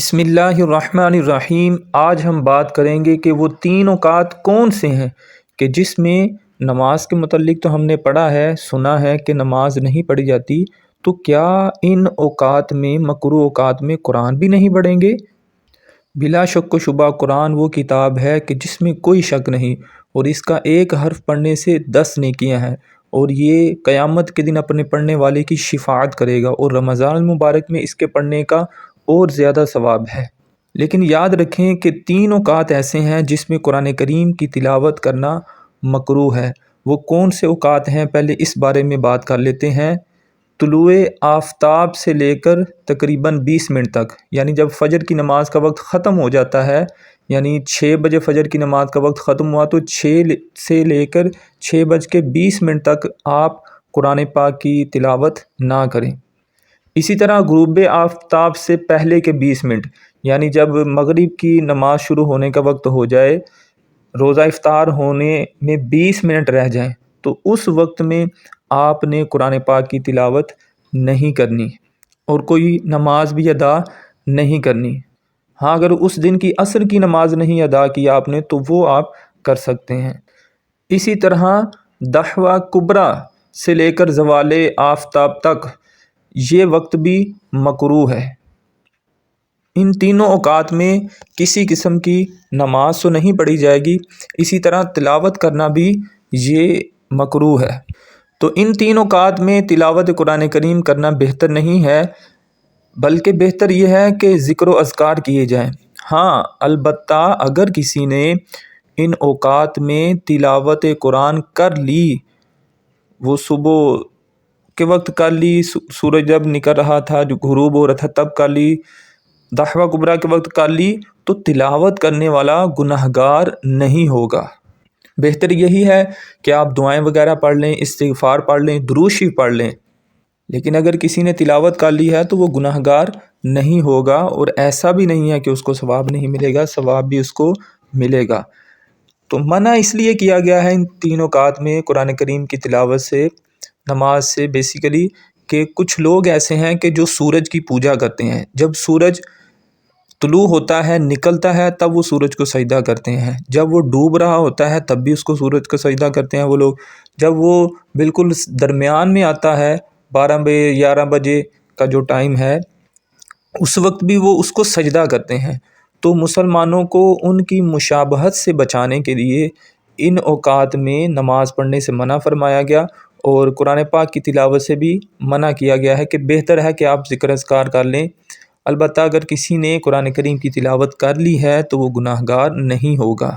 بسم اللہ الرحمن الرحیم۔ آج ہم بات کریں گے کہ وہ تین اوقات کون سے ہیں کہ جس میں نماز کے متعلق تو ہم نے پڑھا ہے، سنا ہے کہ نماز نہیں پڑھی جاتی، تو کیا ان اوقات میں، مکروہ اوقات میں قرآن بھی نہیں پڑھیں گے؟ بلا شک و شبہ قرآن وہ کتاب ہے کہ جس میں کوئی شک نہیں، اور اس کا ایک حرف پڑھنے سے 10 نیکیاں ہیں، اور یہ قیامت کے دن اپنے پڑھنے والے کی شفاعت کرے گا، اور رمضان المبارک میں اس کے پڑھنے کا اور زیادہ ثواب ہے۔ لیکن یاد رکھیں کہ تین اوقات ایسے ہیں جس میں قرآن کریم کی تلاوت کرنا مکروہ ہے۔ وہ کون سے اوقات ہیں، پہلے اس بارے میں بات کر لیتے ہیں۔ طلوع آفتاب سے لے کر تقریباً 20 منٹ تک، یعنی جب فجر کی نماز کا وقت ختم ہو جاتا ہے، یعنی 6 بجے فجر کی نماز کا وقت ختم ہوا، تو 6 سے لے کر 6:20 تک آپ قرآن پاک کی تلاوت نہ کریں۔ اسی طرح غروب آفتاب سے پہلے کے 20 منٹ، یعنی جب مغرب کی نماز شروع ہونے کا وقت ہو جائے، روزہ افطار ہونے میں 20 منٹ رہ جائیں، تو اس وقت میں آپ نے قرآن پاک کی تلاوت نہیں کرنی اور کوئی نماز بھی ادا نہیں کرنی۔ ہاں، اگر اس دن کی عصر کی نماز نہیں ادا کی آپ نے تو وہ آپ کر سکتے ہیں۔ اسی طرح دحوہ کبریٰ سے لے کر زوال آفتاب تک یہ وقت بھی مکروہ ہے۔ ان تینوں اوقات میں کسی قسم کی نماز تو نہیں پڑھی جائے گی، اسی طرح تلاوت کرنا بھی یہ مکروہ ہے۔ تو ان تین اوقات میں تلاوت قرآن کریم کرنا بہتر نہیں ہے، بلکہ بہتر یہ ہے کہ ذکر و اذکار کیے جائیں۔ ہاں، البتہ اگر کسی نے ان اوقات میں تلاوت قرآن کر لی، وہ صبح کے وقت کر لی، سورج جب نکل رہا تھا، جو غروب ہو رہا تھا تب کر لی، دحوہ کبریٰ کے وقت کر لی، تو تلاوت کرنے والا گناہگار نہیں ہوگا۔ بہتر یہی ہے کہ آپ دعائیں وغیرہ پڑھ لیں، استغفار پڑھ لیں، درود شریف پڑھ لیں۔ لیکن اگر کسی نے تلاوت کر لی ہے تو وہ گناہگار نہیں ہوگا، اور ایسا بھی نہیں ہے کہ اس کو ثواب نہیں ملے گا، ثواب بھی اس کو ملے گا۔ تو منع اس لیے کیا گیا ہے ان تین اوقات میں قرآن کریم کی تلاوت سے، نماز سے، بیسیکلی کہ کچھ لوگ ایسے ہیں کہ جو سورج کی پوجا کرتے ہیں۔ جب سورج طلوع ہوتا ہے، نکلتا ہے، تب وہ سورج کو سجدہ کرتے ہیں۔ جب وہ ڈوب رہا ہوتا ہے تب بھی اس کو سورج کو سجدہ کرتے ہیں وہ لوگ۔ جب وہ بالکل درمیان میں آتا ہے، 12 بجے 11 بجے کا جو ٹائم ہے، اس وقت بھی وہ اس کو سجدہ کرتے ہیں۔ تو مسلمانوں کو ان کی مشابہت سے بچانے کے لیے ان اوقات میں نماز پڑھنے سے منع فرمایا گیا، اور قرآن پاک کی تلاوت سے بھی منع کیا گیا ہے کہ بہتر ہے کہ آپ ذکر اذکار کر لیں۔ البتہ اگر کسی نے قرآن کریم کی تلاوت کر لی ہے تو وہ گناہگار نہیں ہوگا۔